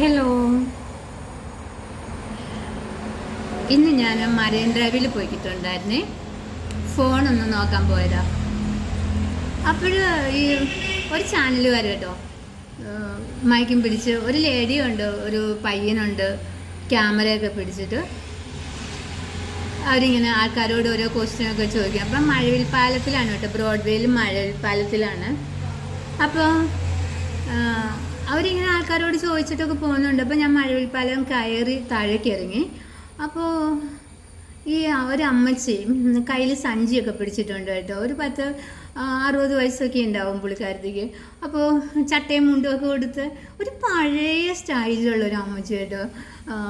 Hello. ഇന്ന് ഞാൻ marine ഡ്രൈവിൽ പോയിട്ടുണ്ടായിരുന്നേ. ഫോണൊന്ന് നോക്കാൻ പോയതാ. അപ്പോൾ ഈ ഒരു ചാനലുകാർ കേട്ടോ, മൈക്കും പിടിച്ച് ഒരു ലേഡിയുണ്ട്, ഒരു പയ്യനുണ്ട്, ക്യാമറയൊക്കെ പിടിച്ചിട്ട് അവരിങ്ങനെ ആൾക്കാരോട് ഓരോ ക്വസ്റ്റ്യനൊക്കെ ചോദിക്കും. അപ്പം മഴവിൽ പാലത്തിലാണ് കേട്ടോ, ബ്രോഡ്വേയിൽ മഴവിൽ പാലത്തിലാണ്. അപ്പോൾ അവരിങ്ങനെ ആൾക്കാരോട് ചോദിച്ചിട്ടൊക്കെ പോകുന്നുണ്ട്. അപ്പോൾ ഞാൻ മഴവിൽപ്പാലം കയറി താഴേക്ക് ഇറങ്ങി. അപ്പോൾ ഈ ഒരമ്മച്ചി കയ്യിൽ സഞ്ചിയൊക്കെ പിടിച്ചിട്ടുണ്ട് കേട്ടോ. ഒരു 60 വയസ്സൊക്കെ ഉണ്ടാവും പുള്ളിക്കാരത്തേക്ക്. അപ്പോൾ ചട്ടയും മുണ്ടുമൊക്കെ കൊടുത്ത് ഒരു പഴയ സ്റ്റൈലിലുള്ളൊരു അമ്മച്ചി കേട്ടോ.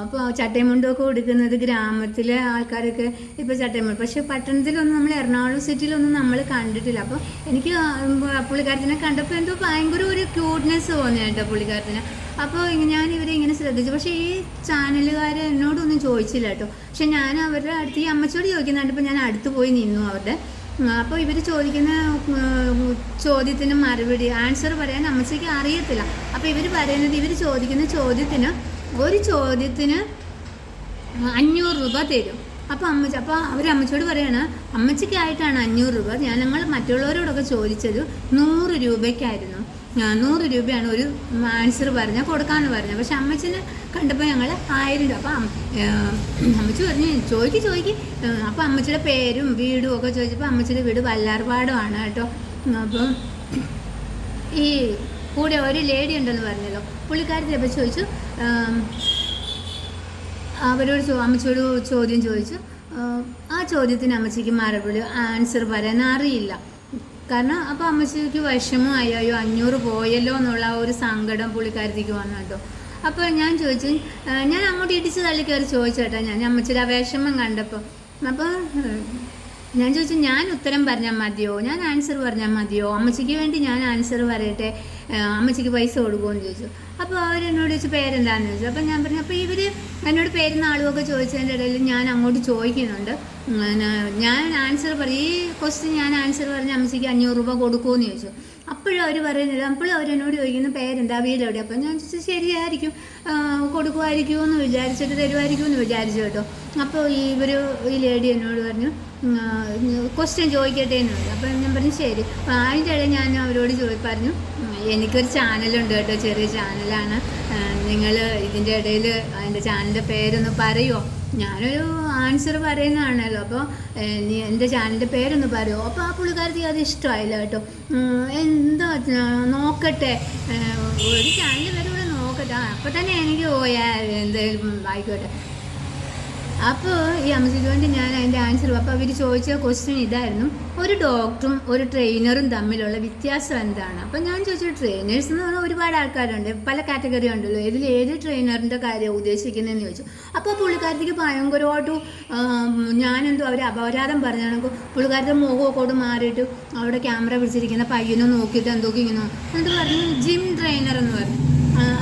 അപ്പോൾ ചട്ടയും മുണ്ടുമൊക്കെ കൊടുക്കുന്നത് ഗ്രാമത്തിലെ ആൾക്കാരൊക്കെ ഇപ്പോൾ ചട്ടയും മുണ്ട്, പക്ഷേ പട്ടണത്തിലൊന്നും, നമ്മൾ എറണാകുളം സിറ്റിയിലൊന്നും നമ്മൾ കണ്ടിട്ടില്ല. അപ്പോൾ എനിക്ക് പുള്ളിക്കാരത്തിനെ കണ്ടപ്പോൾ എന്തോ ഭയങ്കര ഒരു ക്യൂട്ട്നെസ് തോന്നി കേട്ടോ പുള്ളിക്കാരത്തിന്. അപ്പോൾ ഞാൻ ഇവരെ ഇങ്ങനെ ശ്രദ്ധിച്ചു. പക്ഷേ ഈ ചാനലുകാർ എന്നോടൊന്നും ചോദിച്ചില്ല കേട്ടോ. പക്ഷെ ഞാൻ അവരുടെ അടുത്ത് ഈ അമ്മച്ചോട് ചോദിക്കുന്നുണ്ട്. ഇപ്പോൾ ഞാൻ അടുത്ത് പോയി നിന്നു അവരുടെ. അപ്പോൾ ഇവർ ചോദിക്കുന്ന ചോദ്യത്തിന് മറുപടി ആൻസർ പറയാൻ അമ്മച്ചിക്ക് അറിയത്തില്ല. അപ്പോൾ ഇവർ പറയുന്നത്, ഇവർ ചോദിക്കുന്ന ചോദ്യത്തിന് ഒരു ചോദ്യത്തിന് 500 രൂപ തരും. അപ്പോൾ അവർ അമ്മച്ചോട് പറയാണ്, അമ്മച്ചിക്കായിട്ടാണ് 500 രൂപ. ഞങ്ങൾ മറ്റുള്ളവരോടൊക്കെ ചോദിച്ചത് 100 രൂപയ്ക്കായിരുന്നു. 100 രൂപയാണ് ഒരു ആൻസർ പറഞ്ഞാൽ കൊടുക്കാമെന്ന് പറഞ്ഞത്. പക്ഷെ അമ്മച്ചിനെ കണ്ടപ്പോൾ ഞങ്ങൾ 1000 രൂപ. അപ്പം അമ്മച്ചി പറഞ്ഞു ചോദിക്ക്. അപ്പോൾ അമ്മച്ചിയുടെ പേരും വീടും ഒക്കെ ചോദിച്ചപ്പോൾ അമ്മച്ചിയുടെ വീട് വല്ലാർപാടമാണ് കേട്ടോ. അപ്പം ഈ കൂടെ ഒരു ലേഡി ഉണ്ടെന്ന് പറഞ്ഞല്ലോ, പുള്ളിക്കാരത്തിൽ അപ്പോൾ ചോദിച്ചു, അവരോട് അമ്മച്ചിയോട് ചോദ്യം ചോദിച്ചു. ആ ചോദ്യത്തിന് അമ്മച്ചിക്ക് മറുപടി ആൻസർ പറയാൻ അറിയില്ല. കാരണം അപ്പോൾ അമ്മച്ചിക്ക് വിഷമമായി, അയ്യോ 500 പോയല്ലോ എന്നുള്ള ഒരു സങ്കടം പുള്ളിക്കാരത്തേക്ക് വന്നു കേട്ടോ. അപ്പോൾ ഞാൻ ചോദിച്ചു, ഞാൻ അങ്ങോട്ട് ഇടിച്ച് തള്ളി കയറി ചോദിച്ചു കേട്ടോ, ഞാൻ അമ്മച്ചിയുടെ ആ വിഷമം കണ്ടപ്പോൾ. അപ്പോൾ ഞാൻ ചോദിച്ചു, ഞാൻ ഉത്തരം പറഞ്ഞാൽ മതിയോ, ഞാൻ ആൻസർ പറഞ്ഞാൽ മതിയോ, അമ്മച്ചിക്ക് വേണ്ടി ഞാൻ ആൻസർ പറയട്ടെ, അമ്മച്ചിക്ക് പൈസ കൊടുക്കുമെന്ന് ചോദിച്ചു. അപ്പോൾ അവരെന്നോട് ചോദിച്ചു പേരെന്താണെന്ന് ചോദിച്ചു. അപ്പോൾ ഞാൻ പറഞ്ഞു, അപ്പോൾ ഇവർ എന്നോട് പേരും നാളുമൊക്കെ ചോദിച്ചതിൻ്റെ ഇടയിൽ ഞാൻ അങ്ങോട്ട് ചോദിക്കുന്നുണ്ട്, ഞാൻ ആൻസർ ഈ ക്വസ്റ്റ്യൻ ഞാൻ ആൻസർ പറഞ്ഞ് അമ്മച്ചിക്ക് 500 രൂപ കൊടുക്കുമെന്ന് ചോദിച്ചു. അപ്പോഴും അവർ പറയുന്നില്ല. അപ്പോഴും അവരെന്നോട് ചോദിക്കുന്ന പേരെന്താ, വീടെവിടെ. അപ്പോൾ ഞാൻ ചോദിച്ചു ശരിയായിരിക്കും, കൊടുക്കുമായിരിക്കുമെന്ന് വിചാരിച്ചിട്ട് തരുമായിരിക്കുമെന്ന് വിചാരിച്ചു കേട്ടോ. അപ്പോൾ ഈ ലേഡി എന്നോട് പറഞ്ഞു ക്വസ്റ്റ്യൻ ചോദിക്കട്ടെ എന്ന് പറഞ്ഞു. അപ്പോൾ ഞാൻ പറഞ്ഞു ശരി. അതിൻ്റെ ഇടയിൽ ഞാൻ അവരോട് പറഞ്ഞു, എനിക്കൊരു ചാനലുണ്ട് കേട്ടോ, ചെറിയ ചാനലാണ്, നിങ്ങൾ ഇതിൻ്റെ ഇടയിൽ അതിൻ്റെ ചാനലിൻ്റെ പേരൊന്ന് പറയുമോ, ഞാനൊരു ആൻസർ പറയുന്നതാണല്ലോ, അപ്പോൾ എൻ്റെ ചാനലിൻ്റെ പേരൊന്ന് പറയുമോ. അപ്പോൾ ആ പുള്ളിക്കാരത്തേക്ക് അത് ഇഷ്ടമായില്ല കേട്ടോ. എന്താ നോക്കട്ടെ, ഒരു ചാനലിൻ്റെ പേര് കൂടെ നോക്കട്ടെ, അപ്പോൾ തന്നെ എനിക്ക് എന്തായാലും ആയിക്കോട്ടെ. അപ്പോൾ ഈ അമ്മച്ചിക്ക് വേണ്ടി ഞാൻ അതിൻ്റെ ആൻസർ, അപ്പോൾ അവർ ചോദിച്ച ക്വസ്റ്റ്യൻ ഇതായിരുന്നു, ഒരു ഡോക്ടറും ഒരു ട്രെയിനറും തമ്മിലുള്ള വ്യത്യാസം എന്താണ്. അപ്പോൾ ഞാൻ ചോദിച്ചു, ട്രെയിനേഴ്സ് എന്ന് പറഞ്ഞാൽ ഒരുപാട് ആൾക്കാരുണ്ട്, പല കാറ്റഗറി ഉണ്ടല്ലോ, ഏത് ട്രെയിനറിൻ്റെ കാര്യം ഉദ്ദേശിക്കുന്നതെന്ന് ചോദിച്ചു. അപ്പോൾ പുള്ളിക്കാരത്തേക്ക് ഭയങ്കരമായിട്ട് ഞാനെന്തോ അവർ അപരാധം പറഞ്ഞാണെങ്കിൽ പുള്ളിക്കാരത്തെ മുഖമൊക്കെ മാറിയിട്ട് അവിടെ ക്യാമറ പിടിച്ചിരിക്കുന്ന പയ്യനെ നോക്കിയിട്ട് എന്തൊക്കെയിങ്ങനെ എന്നിട്ട് പറഞ്ഞു ജിം ട്രെയിനർ എന്ന് പറഞ്ഞു.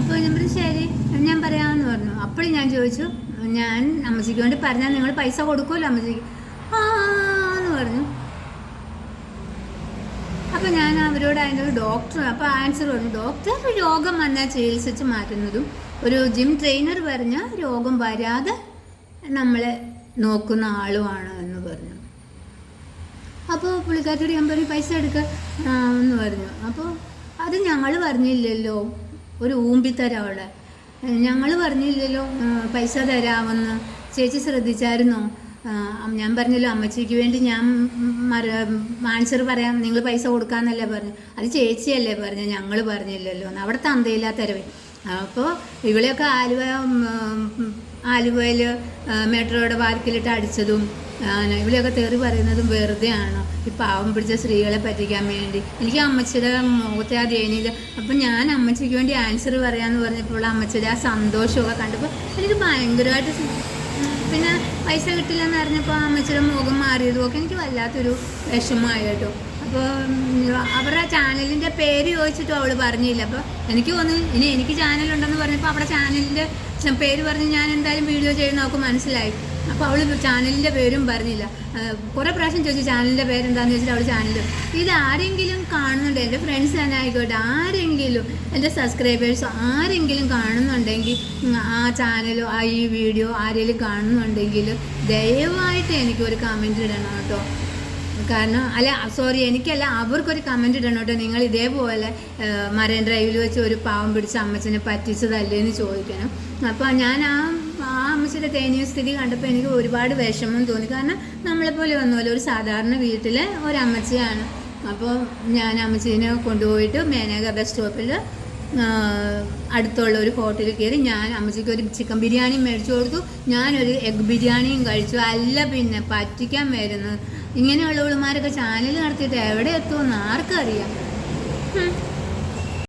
അപ്പോൾ ഞാൻ പറഞ്ഞു ശരി ഞാൻ പറയാമെന്ന് പറഞ്ഞു. അപ്പോഴും ഞാൻ ചോദിച്ചു, ഞാൻ അമ്മച്ചിക്ക് വേണ്ടി പറഞ്ഞാൽ നിങ്ങൾ പൈസ കൊടുക്കുമല്ലോ അമ്മച്ചിക്ക്, എന്ന് പറഞ്ഞു. അപ്പോൾ ഞാൻ അവരോട് അതിൻ്റെ ഒരു ഡോക്ടർ, അപ്പോൾ ആൻസർ പറഞ്ഞു, ഡോക്ടർ രോഗം വന്നാൽ ചികിത്സിച്ച് മാറ്റുന്നതും ഒരു ജിം ട്രെയിനർ പറഞ്ഞാൽ രോഗം വരാതെ നമ്മളെ നോക്കുന്ന ആളുമാണ് എന്ന് പറഞ്ഞു. അപ്പോൾ പുള്ളിക്കാരത്തോട് ഞാൻ പറഞ്ഞു പൈസ എടുക്കുക എന്ന് പറഞ്ഞു. അപ്പോൾ അത് ഞങ്ങൾ പറഞ്ഞില്ലല്ലോ, ഒരു ഊമ്പിത്തരം അവിടെ, ഞങ്ങൾ പറഞ്ഞില്ലല്ലോ പൈസ തരാമെന്ന്, ചേച്ചി ശ്രദ്ധിച്ചായിരുന്നോ, ഞാൻ പറഞ്ഞല്ലോ അമ്മച്ചിക്ക് വേണ്ടി ഞാൻ ആൻസർ പറയാം, നിങ്ങൾ പൈസ കൊടുക്കാമെന്നല്ലേ പറഞ്ഞു, അത് ചേച്ചിയല്ലേ പറഞ്ഞു, ഞങ്ങൾ പറഞ്ഞില്ലല്ലോ എന്ന്. അവിടെ തന്തയില്ലാത്തരവേ. അപ്പോൾ ഇവിടെയൊക്കെ ആലുവയിൽ മെട്രോയുടെ പാർക്കിലിട്ട് അടിച്ചതും ഇവിടെയൊക്കെ തെറി പറയുന്നതും വെറുതെ ആണോ, ഈ പാവം പിടിച്ച സ്ത്രീകളെ പറ്റിക്കാൻ വേണ്ടി. എനിക്ക് അമ്മച്ചിയുടെ മുഖത്തെ ആ ദയനീയത, അപ്പം ഞാൻ അമ്മച്ചിക്ക് വേണ്ടി ആൻസർ പറയാമെന്ന് പറഞ്ഞപ്പോൾ അമ്മച്ചിയുടെ ആ സന്തോഷമൊക്കെ കണ്ടപ്പോൾ എനിക്ക് ഭയങ്കരമായിട്ട്, പിന്നെ പൈസ കിട്ടില്ലെന്ന് അറിഞ്ഞപ്പോൾ അമ്മച്ചിയുടെ മുഖം മാറിയതും ഒക്കെ എനിക്ക് വല്ലാത്തൊരു വിഷമമായി കേട്ടോ. അപ്പോൾ അവരുടെ ചാനലിൻ്റെ പേര് ചോദിച്ചിട്ടും അവൾ പറഞ്ഞില്ല. അപ്പോൾ എനിക്ക് തോന്നുന്നു ഇനി എനിക്ക് ചാനലുണ്ടെന്ന് പറഞ്ഞപ്പോൾ അവിടെ ചാനലിൻ്റെ പേര് പറഞ്ഞ് ഞാൻ എന്തായാലും വീഡിയോ ചെയ്യുന്ന അവൾക്ക് മനസ്സിലായി. അപ്പോൾ അവൾ ചാനലിൻ്റെ പേരും പറഞ്ഞില്ല. കുറേ പ്രാവശ്യം ചോദിച്ചു ചാനലിൻ്റെ പേരെന്താണെന്ന് ചോദിച്ചിട്ട് അവൾ ചാനൽ ഇത് ആരെങ്കിലും കാണുന്നുണ്ട്, എൻ്റെ ഫ്രണ്ട്സ് തന്നെ ആയിക്കോട്ടെ, ആരെങ്കിലും എൻ്റെ സബ്സ്ക്രൈബേഴ്സോ ആരെങ്കിലും കാണുന്നുണ്ടെങ്കിൽ ആ ചാനലോ ഈ വീഡിയോ ആരെങ്കിലും കാണുന്നുണ്ടെങ്കിൽ ദയവായിട്ട് എനിക്കൊരു കമൻറ്റ് ഇടണം കേട്ടോ. കാരണം സോറി എനിക്കല്ല, അവർക്കൊരു കമൻറ്റ് ഇടണം കേട്ടോ. നിങ്ങൾ ഇതേപോലെ മറൈൻ ഡ്രൈവിൽ വെച്ച് ഒരു പാവം പിടിച്ച അമ്മച്ചനെ പറ്റിച്ചതല്ലേ എന്ന് ചോദിക്കണം. അപ്പോൾ ഞാൻ ആ അമ്മച്ചിയുടെ ദയനീയ സ്ഥിതി കണ്ടപ്പോൾ എനിക്ക് ഒരുപാട് വിഷമം തോന്നി. കാരണം നമ്മളെപ്പോലെ ഒന്നുമല്ല, ഒരു സാധാരണ വീട്ടിലെ ഒരമ്മച്ചിയാണ്. അപ്പോൾ ഞാൻ അമ്മച്ചീനെ കൊണ്ടുപോയിട്ട് മേനക ബസ് സ്റ്റോപ്പിൽ അടുത്തുള്ള ഒരു ഹോട്ടലിൽ കയറി ഞാൻ അമ്മച്ചിക്ക് ഒരു ചിക്കൻ ബിരിയാണി മേടിച്ചു കൊടുത്തു. ഞാനൊരു എഗ് ബിരിയാണിയും കഴിച്ചു. അല്ല പിന്നെ പറ്റിക്കാൻ വരുന്നത് ഇങ്ങനെയുള്ളവളുമാരൊക്കെ ചാനൽ നടത്തിയിട്ട് എവിടെ എത്തുമെന്ന് ആർക്കറിയാം.